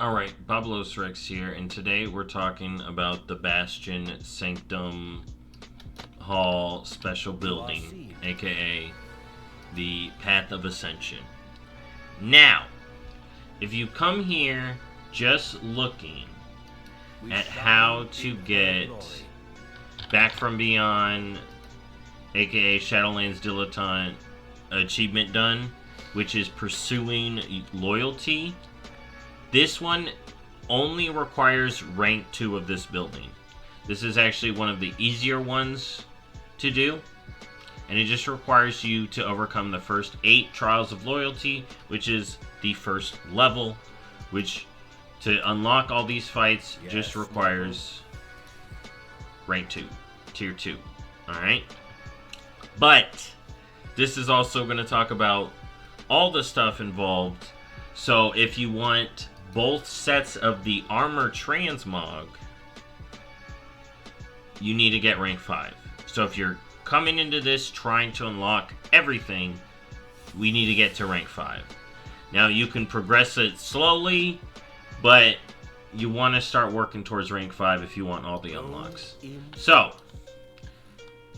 Alright, BobalosRex here, and today we're talking about the Bastion Sanctum Hall Special Building, aka the Path of Ascension. Now, if you come here just looking at how to get Back from Beyond, aka Shadowlands Dilettante achievement done, which is pursuing loyalty, this one only requires rank 2 of this building. This is actually one of the easier ones to do, and it just requires you to overcome the first 8 trials of loyalty, which is the first level, which to unlock all these fights just requires rank 2, tier 2. Alright? But this is also going to talk about all the stuff involved. So if you want both sets of the armor transmog, you need to get rank 5. So if you're coming into this trying to unlock everything, we need to get to rank 5. Now you can progress it slowly, but you want to start working towards rank 5 if you want all the unlocks. So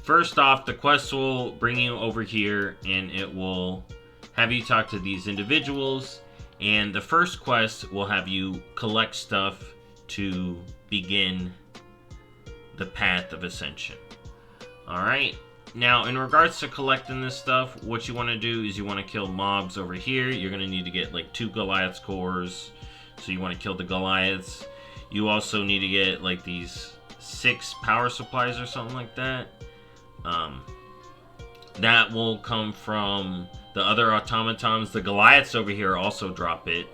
first off, the quest will bring you over here and it will have you talk to these individuals. And the first quest will have you collect stuff to begin the Path of Ascension. Alright, now in regards to collecting this stuff, what you want to do is you want to kill mobs over here. You're going to need to get like 2 Goliath's cores, so you want to kill the Goliaths. You also need to get like these 6 power supplies or something like that. That will come from the other automatons. The Goliaths over here also drop it.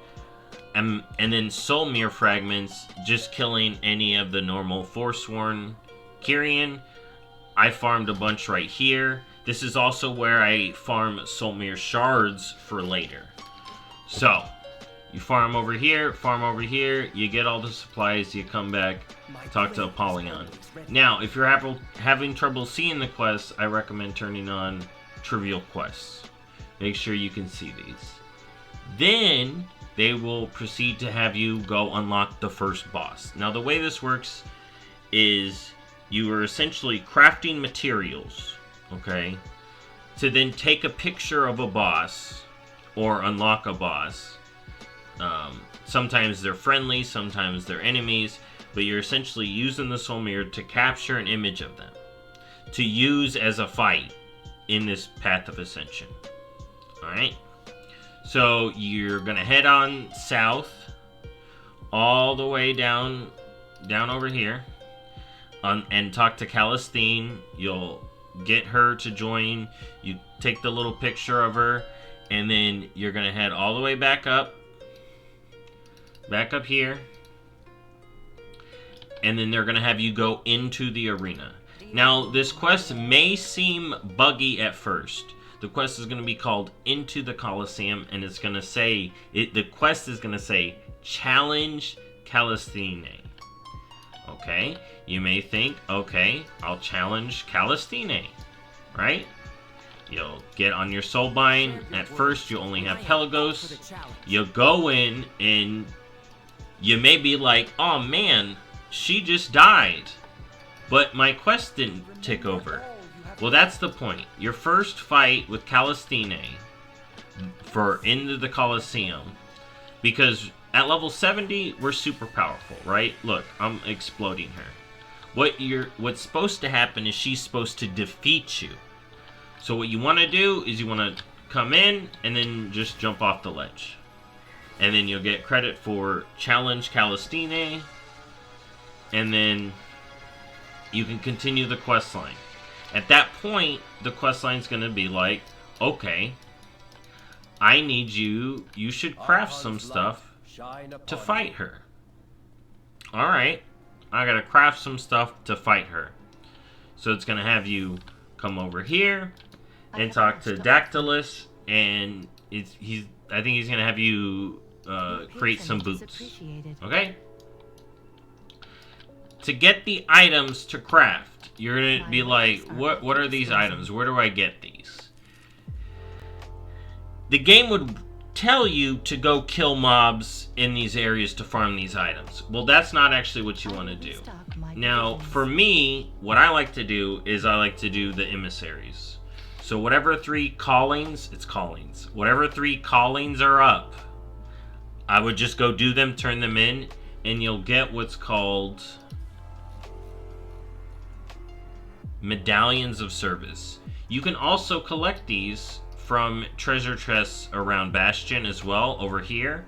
And then soul mirror fragments, just killing any of the normal Forsworn Kyrian. I farmed a bunch right here. This is also where I farm soul mirror shards for later. So you farm over here, you get all the supplies, you come back, talk to Apollyon. Now, if you're having trouble seeing the quests, I recommend turning on trivial quests. Make sure you can see these. Then they will proceed to have you go unlock the first boss. Now, the way this works is you are essentially crafting materials, okay, to then take a picture of a boss or unlock a boss. Sometimes they're friendly, sometimes they're enemies, but you're essentially using the soul mirror to capture an image of them to use as a fight in this Path of Ascension. Alright? So you're going to head on south all the way down over here and talk to Calistine. You'll get her to join. You take the little picture of her, and then you're going to head all the way back up here, and then they're going to have you go into the arena. Now, this quest may seem buggy at first. The quest is going to be called Into the Colosseum, and it's going to say, the quest is going to say, Challenge Calistine. Okay, you may think, okay, I'll challenge Calistine, right? You'll get on your soulbind. At first, you only have Pelagos. You'll go in, and you may be like, oh man, she just died, but my quest didn't tick over. Well, that's the point. Your first fight with Calistine for Into the Colosseum, because at level 70, we're super powerful, right? Look, I'm exploding her. What's supposed to happen is she's supposed to defeat you. So what you want to do is you want to come in and then just jump off the ledge. And then you'll get credit for Challenge Calistine. And then you can continue the quest line. At that point, the quest line's going to be like, okay, I need you should craft some stuff to fight her. Alright, I gotta craft some stuff to fight her. So it's going to have you come over here and talk to Dactylus, and I think he's going to have you create some boots. Okay? To get the items to craft, you're going to be like, what are these items? Where do I get these? The game would tell you to go kill mobs in these areas to farm these items. Well, that's not actually what you want to do. Now, for me, what I like to do is I like to do the emissaries. So whatever 3 callings, it's callings. Whatever 3 callings are up, I would just go do them, turn them in, and you'll get what's called medallions of service. You can also collect these from treasure chests around Bastion as well, over here,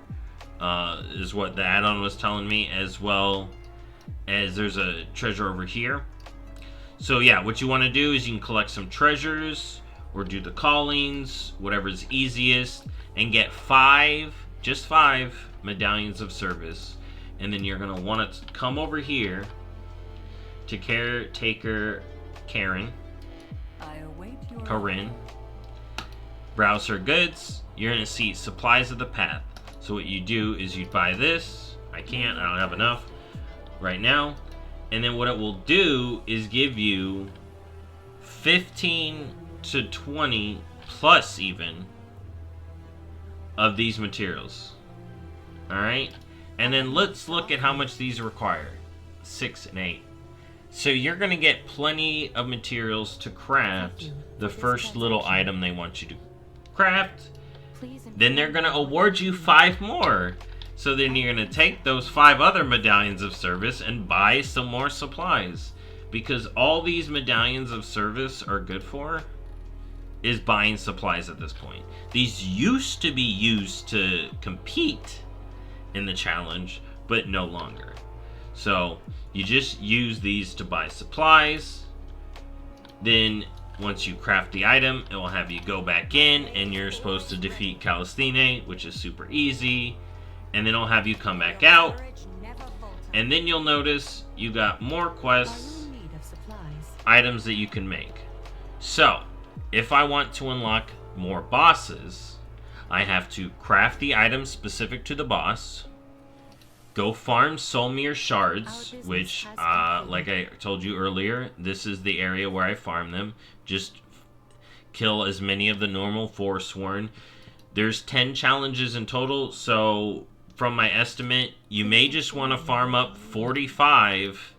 is what the add-on was telling me, as well as there's a treasure over here. So yeah, what you want to do is you can collect some treasures, or do the callings, whatever's easiest, and get 5, just 5 medallions of service. And then you're going to want to come over here to Caretaker Karen, browse her goods. You're going to see supplies of the path. So what you do is you buy this. I don't have enough right now. And then what it will do is give you 15 to 20 plus even of these materials. Alright? And then let's look at how much these require. 6 and 8. So you're going to get plenty of materials to craft the first little item they want you to craft. Then they're going to award you 5 more. So then you're going to take those 5 other medallions of service and buy some more supplies. Because all these medallions of service are good for is buying supplies at this point. These used to be used to compete in the challenge, but no longer. So you just use these to buy supplies. Then once you craft the item, it will have you go back in and you're supposed to defeat Calistine, which is super easy. And then it'll have you come back out. And then you'll notice you got more quests, items that you can make. So if I want to unlock more bosses, I have to craft the items specific to the boss, go farm Soulmere shards, which, like I told you earlier, this is the area where I farm them. Just kill as many of the normal Forsworn. There's 10 challenges in total, so from my estimate, you may just want to farm up 45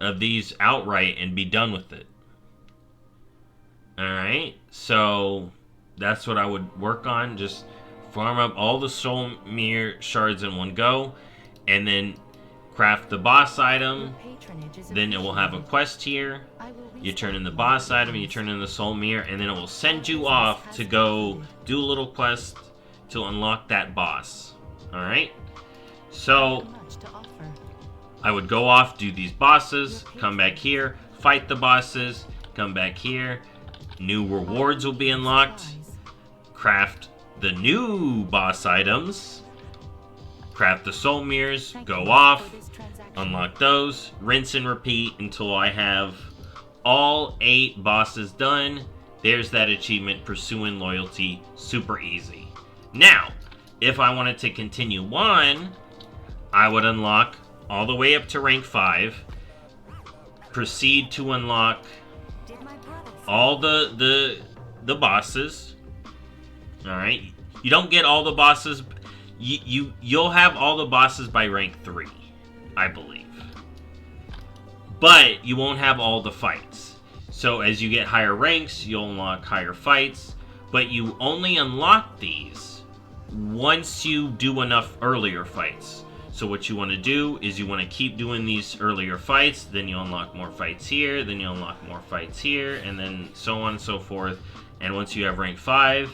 of these outright and be done with it. Alright, so that's what I would work on. Just farm up all the Soulmere shards in one go, and then craft the boss item. Then it will have a quest here. You turn in the boss item, you turn in the Soulmere, and then it will send you off to go do a little quest to unlock that boss. Alright, so I would go off, do these bosses, come back here, fight the bosses, come back here. New rewards will be unlocked. Craft the new boss items. Craft the Soulmeres, go off, unlock those, rinse and repeat until I have all 8 bosses done. There's that achievement, Pursuing Loyalty, super easy. Now, if I wanted to continue on, I would unlock all the way up to rank 5, proceed to unlock all the bosses. Alright, you don't get all the bosses. You'll have all the bosses by rank 3, I believe. But you won't have all the fights. So as you get higher ranks, you'll unlock higher fights. But you only unlock these once you do enough earlier fights. So what you want to do is you want to keep doing these earlier fights, then you unlock more fights here, then you unlock more fights here, and then so on and so forth. And once you have rank 5,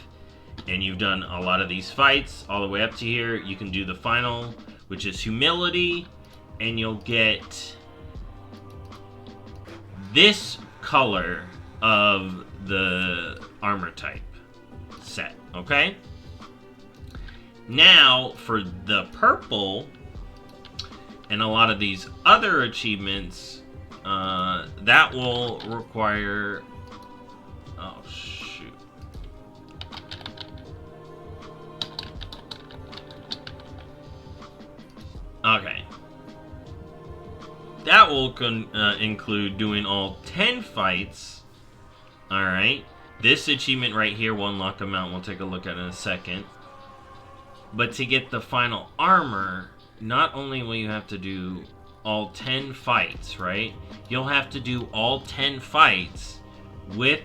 and you've done a lot of these fights all the way up to here, you can do the final, which is Humility, and you'll get this color of the armor type set, okay? Now, for the purple and a lot of these other achievements, that will require... Oh, shoot. Okay. That will include doing all 10 fights. Alright. This achievement right here will unlock a mount. We'll take a look at it in a second. But to get the final armor, not only will you have to do all 10 fights, right? You'll have to do all 10 fights with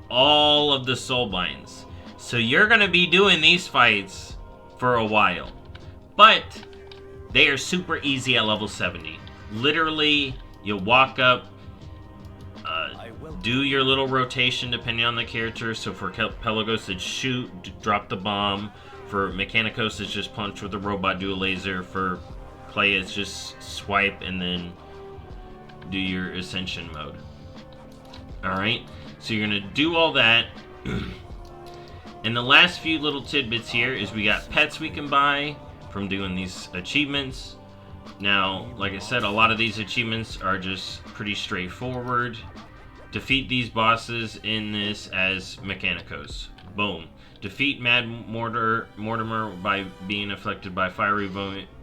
all of the soul binds. So you're going to be doing these fights for a while. But they are super easy at level 70. Literally, you walk up, do your little rotation depending on the character. So for Pelagos, it's shoot, drop the bomb. For Mechanicos, it's just punch with the robot, do a laser. For Clay, it's just swipe and then do your Ascension mode. Alright, so you're going to do all that. And the last few little tidbits here is we got pets we can buy from doing these achievements. Now, like I said, a lot of these achievements are just pretty straightforward. Defeat these bosses in this as Mechanicos. Boom. Defeat Mad Mortimer by being afflicted by fiery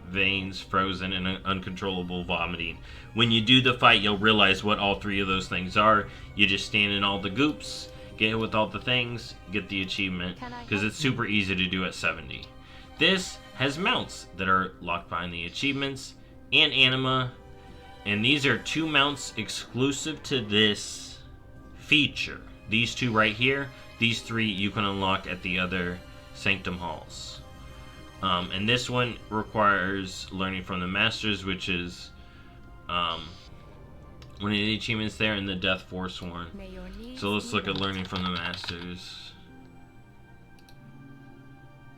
veins, frozen, and uncontrollable vomiting. When you do the fight, you'll realize what all three of those things are. You just stand in all the goops, get hit with all the things, get the achievement, because it's super easy to do at 70. This has mounts that are locked behind the achievements and anima, and these are 2 mounts exclusive to this feature. These 2 right here, these 3 you can unlock at the other Sanctum halls. And this one requires learning from the masters, which is one of the achievements there in the Death Forsworn. So let's look at learning from the masters.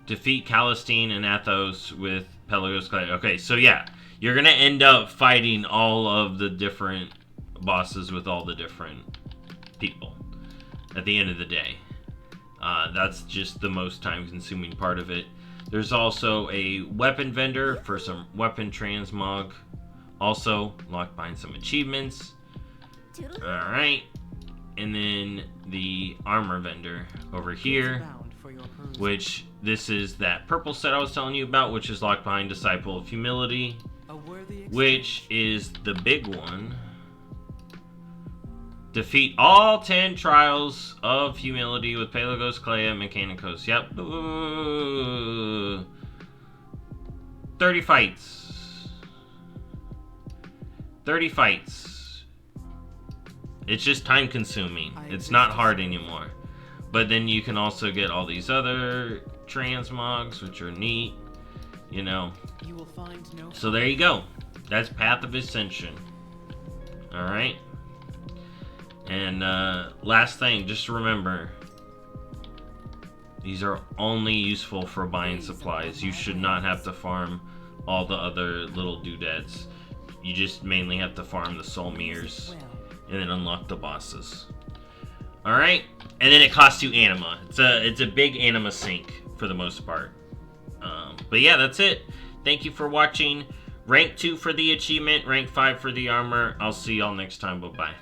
Defeat Calistine and Athos with Pelagos Clay. Okay, so yeah, you're gonna end up fighting all of the different bosses with all the different people at the end of the day. That's just the most time-consuming part of it. There's also a weapon vendor for some weapon transmog. Also, locked behind some achievements. Alright. And then the armor vendor over here, which this is that purple set I was telling you about, which is locked behind Disciple of Humility, which is the big one. Defeat all 10 trials of humility with Pelagos, Clea, Mechanicos. Yep. 30 fights. 30 fights. It's just time consuming. It's not hard anymore. But then you can also get all these other transmogs, which are neat. You know. So there you go. That's Path of Ascension. Alright. And last thing, just remember, these are only useful for buying supplies. You should not have to farm all the other little doodads. You just mainly have to farm the soul mirrors and then unlock the bosses. Alright? And then it costs you anima. It's a big anima sink for the most part. But yeah, that's it. Thank you for watching. Rank 2 for the achievement, rank 5 for the armor. I'll see y'all next time. Bye-bye.